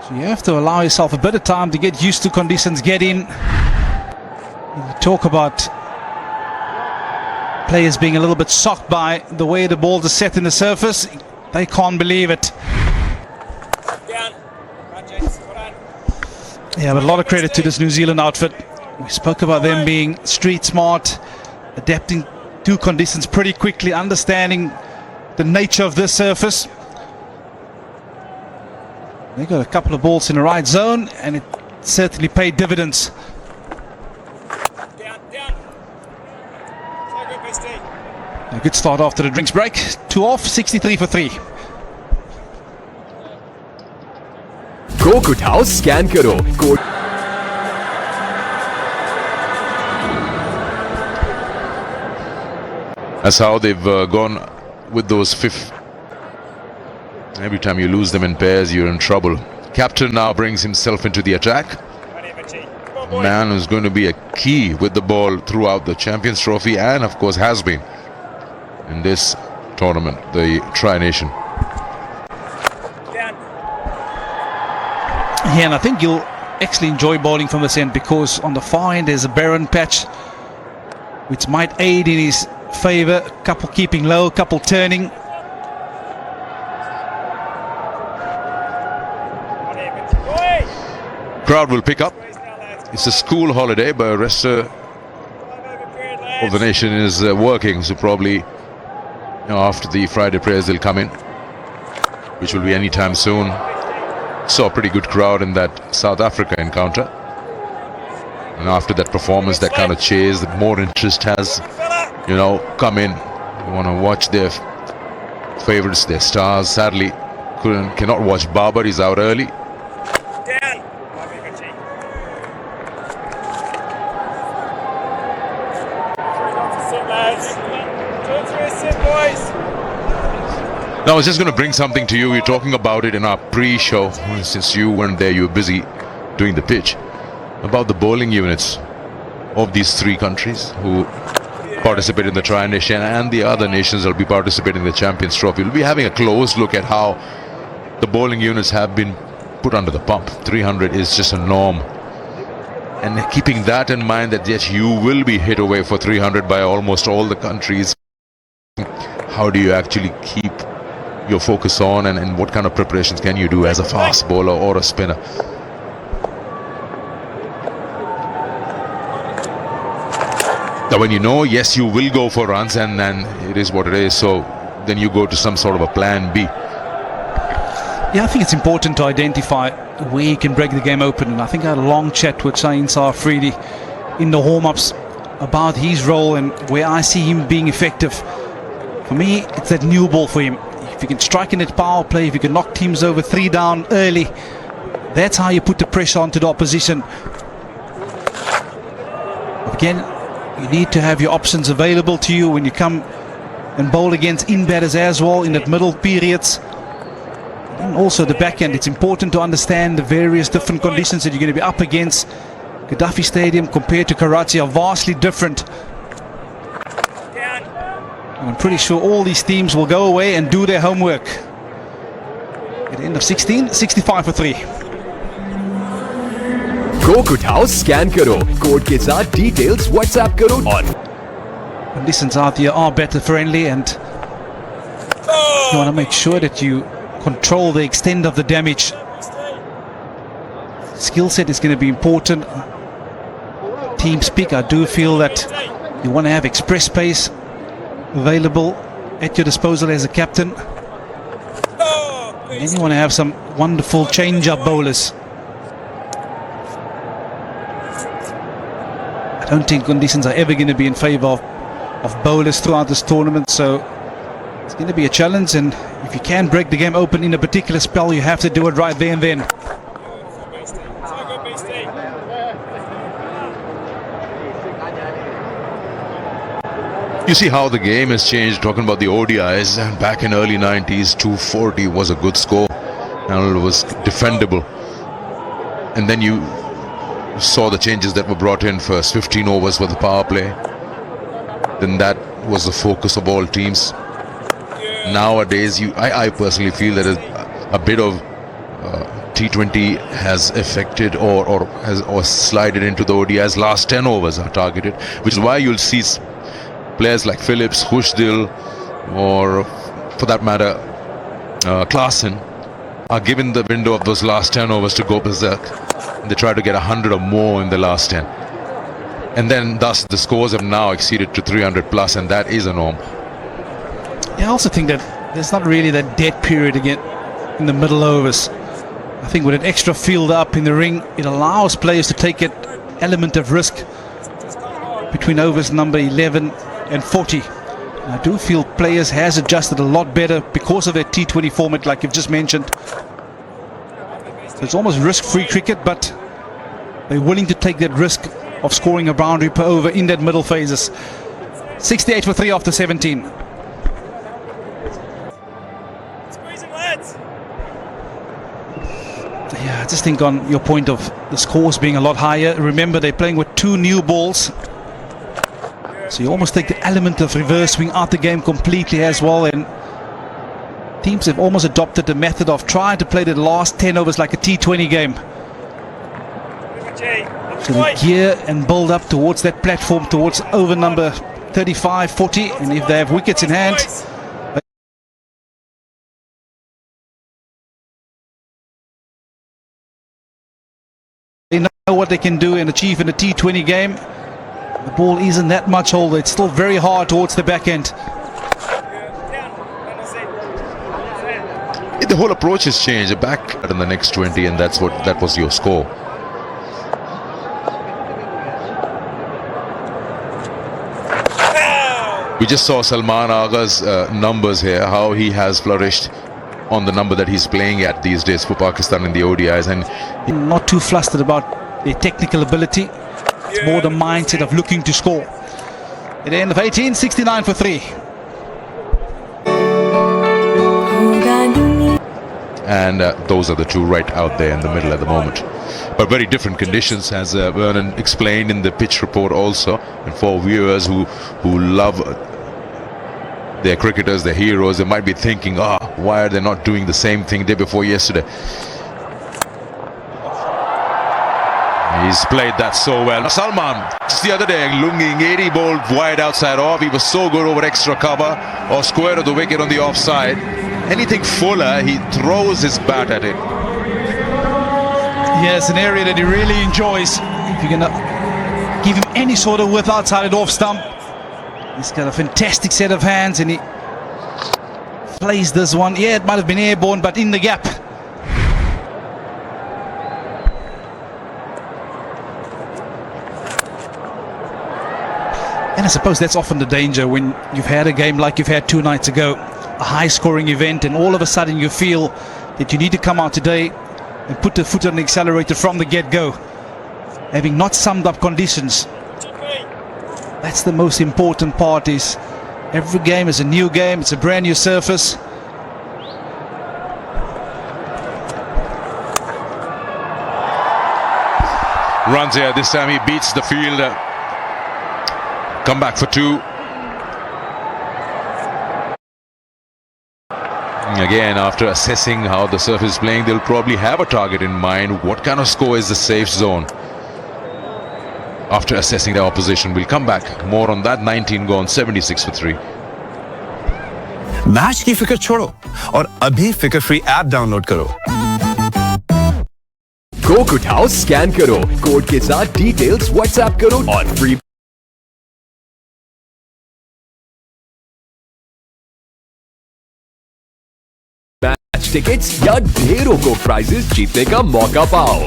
So you have to allow yourself a bit of time to get used to conditions, get in. You talk about players being a little bit shocked by the way the balls are set in the surface. They can't believe it. Yeah, but a lot of credit to this New Zealand outfit. We spoke about them being street smart, adapting to conditions pretty quickly, understanding the nature of this surface. They got a couple of balls in the right zone, and it certainly paid dividends. A good start after the drinks break. 2 off, 63 for 3. Coke उठाओ scan करो code That's how they've gone with those fifth. Every time you lose them in pairs, you're in trouble. Captain now brings himself into the attack. Man who's going to be a key with the ball throughout the Champions Trophy and of course has been in this tournament, the Tri-Nation. Yeah, and I think you'll actually enjoy bowling from this end, because on the far end there's a barren patch which might aid in his favour. A couple keeping low, a couple turning. Crowd will pick up. It's a school holiday, but the rest of the nation is working, so probably after the Friday prayers they'll come in, which will be any time soon. Saw a pretty good crowd in that South Africa encounter, and after that performance, that kind of chase, that more interest has come in. You want to watch their favorites, their stars. Sadly cannot watch Babar, he's out early. Now, I was just going to bring something to you. We were talking about it in our pre-show. Since you weren't there, you were busy doing the pitch. About the bowling units of these three countries who participate in the Tri-Nation, and the other nations that will be participating in the Champions Trophy. We'll be having a close look at how the bowling units have been put under the pump. 300 is just a norm. And keeping that in mind, that yes, you will be hit away for 300 by almost all the countries. How do you actually keep your focus on, and what kind of preparations can you do as a fast bowler or a spinner? Now when you know, yes, you will go for runs, and it is what it is, so then you go to some sort of a plan B. Yeah, I think it's important to identify where you can break the game open, and I think I had a long chat with Shaheen Sarfridi in the warm-ups about his role and where I see him being effective. For me, it's that new ball for him. If you can strike in that power play, if you can knock teams over 3 down early, that's how you put the pressure onto the opposition. Again, you need to have your options available to you when you come and bowl against in-batters as well in that middle periods. And also the back end, it's important to understand the various different conditions that you're going to be up against. Gaddafi Stadium compared to Karachi are vastly different. I'm pretty sure all these teams will go away and do their homework. At the end of 16, 65 for 3. Coke उठाओ scan करो code के साथ details WhatsApp करो और conditions out here are better friendly, and you want to make sure that you control the extent of the damage. Skill set is going to be important. Team speak, I do feel that you want to have express pace available at your disposal as a captain. And then you want to have some wonderful change-up bowlers. I don't think conditions are ever going to be in favour of bowlers throughout this tournament, so it's going to be a challenge, and if you can break the game open in a particular spell, you have to do it right there and then. You see how the game has changed, talking about the ODIs. Back in early 90s, 240 was a good score and it was defendable. And then you saw the changes that were brought in first. 15 overs for the power play. Then that was the focus of all teams. Nowadays, I personally feel that a bit of T20 has affected or has slided into the ODIs. Last 10 overs are targeted, which is why you'll see players like Phillips, Hushdil, or for that matter, Klaasen are given the window of those last 10 overs to go berserk. They try to get 100 or more in the last 10. And then thus the scores have now exceeded to 300 plus, and that is a norm. Yeah, I also think that there's not really that dead period again in the middle overs. I think with an extra field up in the ring, it allows players to take an element of risk between overs number 11 and 40. I do feel players has adjusted a lot better because of their T20 format, like you've just mentioned. So it's almost risk-free cricket, but they're willing to take that risk of scoring a boundary per over in that middle phases. 68 for 3 after 17. Yeah, I just think on your point of the scores being a lot higher, remember they're playing with 2 new balls. So you almost take the element of reverse swing out the game completely as well, and teams have almost adopted the method of trying to play the last 10 overs like a T20 game. So they gear and build up towards that platform, towards over number 35, 40, and if they have wickets in hand, they know what they can do and achieve in a T20 game. The ball isn't that much older. It's still very hard towards the back end. The whole approach has changed. Back in the next 20, and that was your score. We just saw Salman Agha's numbers here, how he has flourished on the number that he's playing at these days for Pakistan in the ODIs, and not too flustered about their technical ability. It's more the mindset of looking to score. At the end of 18, 69 for 3. And those are the two right out there in the middle at the moment. But very different conditions, as Vernon explained in the pitch report also. And for viewers who love their cricketers, their heroes, they might be thinking, why are they not doing the same thing day before yesterday? He's played that so well. Salman, just the other day, lunging 80 ball wide outside off. He was so good over extra cover or square of the wicket on the offside. Anything fuller, he throws his bat at it. Yeah, it's an area that he really enjoys. If you're going to give him any sort of width outside an off stump, he's got a fantastic set of hands, and he plays this one. Yeah, it might have been airborne, but in the gap. And I suppose that's often the danger when you've had a game like you've had 2 nights ago, a high-scoring event, and all of a sudden you feel that you need to come out today and put the foot on the accelerator from the get-go, having not summed up conditions. That's the most important part. Is every game is a new game, it's a brand new surface. Runs here, this time he beats the fielder. Come back for 2. Again, after assessing how the surface is playing, they'll probably have a target in mind. What kind of score is the safe zone? After assessing the opposition, we'll come back. More on that. 19 gone, 76 for 3. Match की फिक्र छोड़ो और अभी फिक्र free app download करो। Coke उठाओ, scan करो, code के साथ डिटेल्स व्हाट्सएप करो और फ्री मैच टिकट्स या ढेरों को प्राइजेस जीतने का मौका पाओ।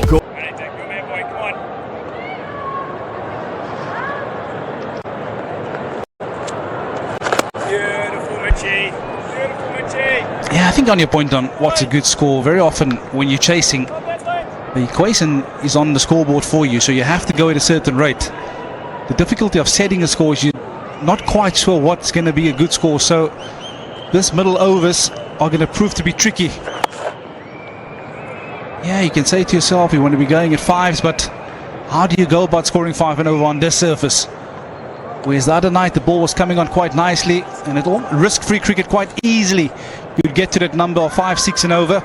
Yeah, I think on your point on what's a good score, very often when you're chasing, the equation is on the scoreboard for you, so you have to go at a certain rate. The difficulty of setting a score is you're not quite sure what's going to be a good score, so this middle overs are going to prove to be tricky. Yeah, you can say to yourself you want to be going at 5s, but how do you go about scoring 5 and over on this surface? Whereas the other night the ball was coming on quite nicely, and it all risk-free cricket quite easily. You'd get to that number of 5, 6 and over.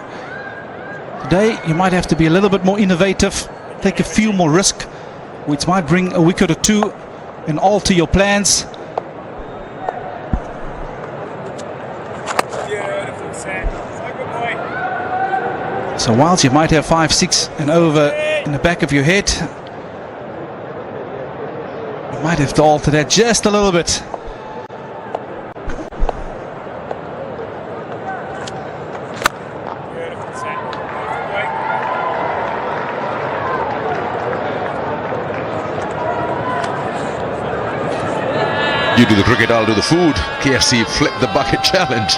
Today, you might have to be a little bit more innovative, take a few more risks, which might bring a wicket or two and alter your plans. So whilst you might have 5, 6 and over in the back of your head, you might have to alter that just a little bit. You do the cricket, I'll do the food. KFC flip the bucket challenge.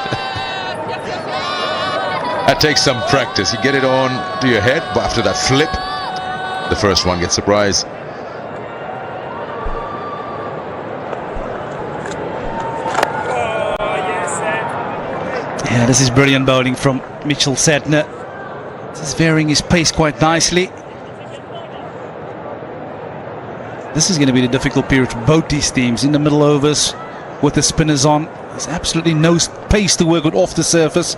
That takes some practice. You get it on to your head, but after that flip, the first one gets a prize. Yeah, this is brilliant bowling from Mitchell Sadner. This is varying his pace quite nicely. This is going to be the difficult period for both these teams. In the middle overs with the spinners on, there's absolutely no pace to work with off the surface.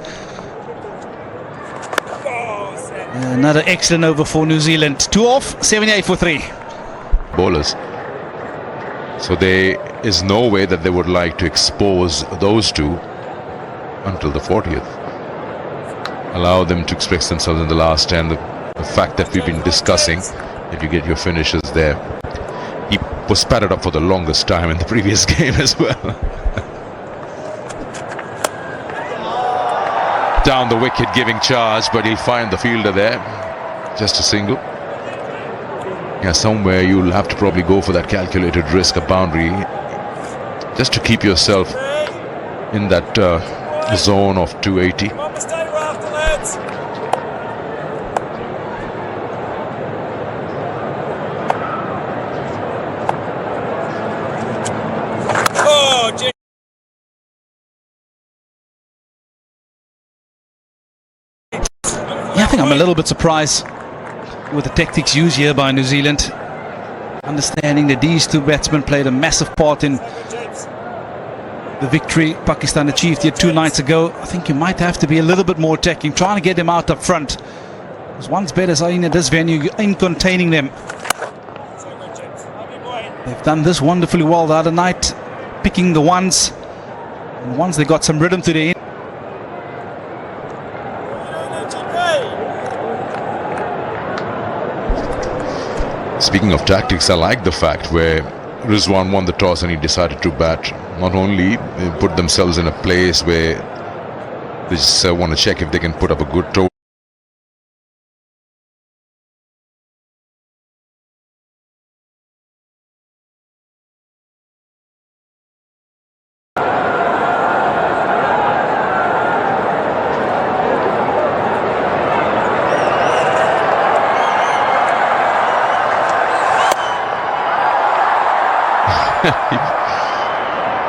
Another excellent over for New Zealand. 2 off, 78 for 3. Bowlers. So there is no way that they would like to expose those two until the 40th. Allow them to express themselves in the last 10. The fact that we've been discussing, if you get your finishes there. He was padded up for the longest time in the previous game as well. Down the wicket, giving charge, but he'll find the fielder there. Just a single. Yeah, somewhere you'll have to probably go for that calculated risk, a boundary, just to keep yourself in that zone of 280. Yeah, I think I'm a little bit surprised with the tactics used here by New Zealand. Understanding that these two batsmen played a massive part in the victory Pakistan achieved here 2 nights ago. I think you might have to be a little bit more attacking, trying to get them out up front. Because one's better in at this venue, you're in containing them. They've done this wonderfully well the other night, picking the ones. And once they got some rhythm to their end. Speaking of tactics, I like the fact where Rizwan won the toss and he decided to bat. Not only they put themselves in a place where they just want to check if they can put up a good total.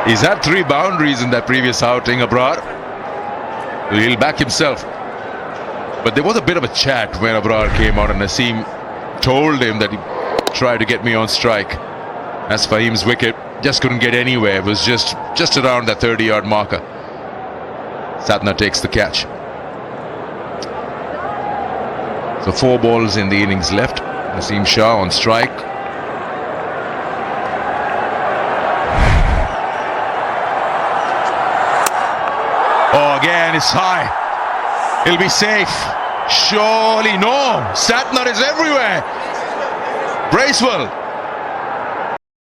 He's had 3 boundaries in that previous outing abroad. He'll back himself. But there was a bit of a chat when Abrar came out and Naseem told him that he tried to get me on strike. As Fahim's wicket just couldn't get anywhere. It was just around that 30-yard marker. Sadner takes the catch. So 4 balls in the innings left. Naseem Shah on strike. Oh, again, it's high. He'll be safe. Surely no. Sadner is everywhere. Bracewell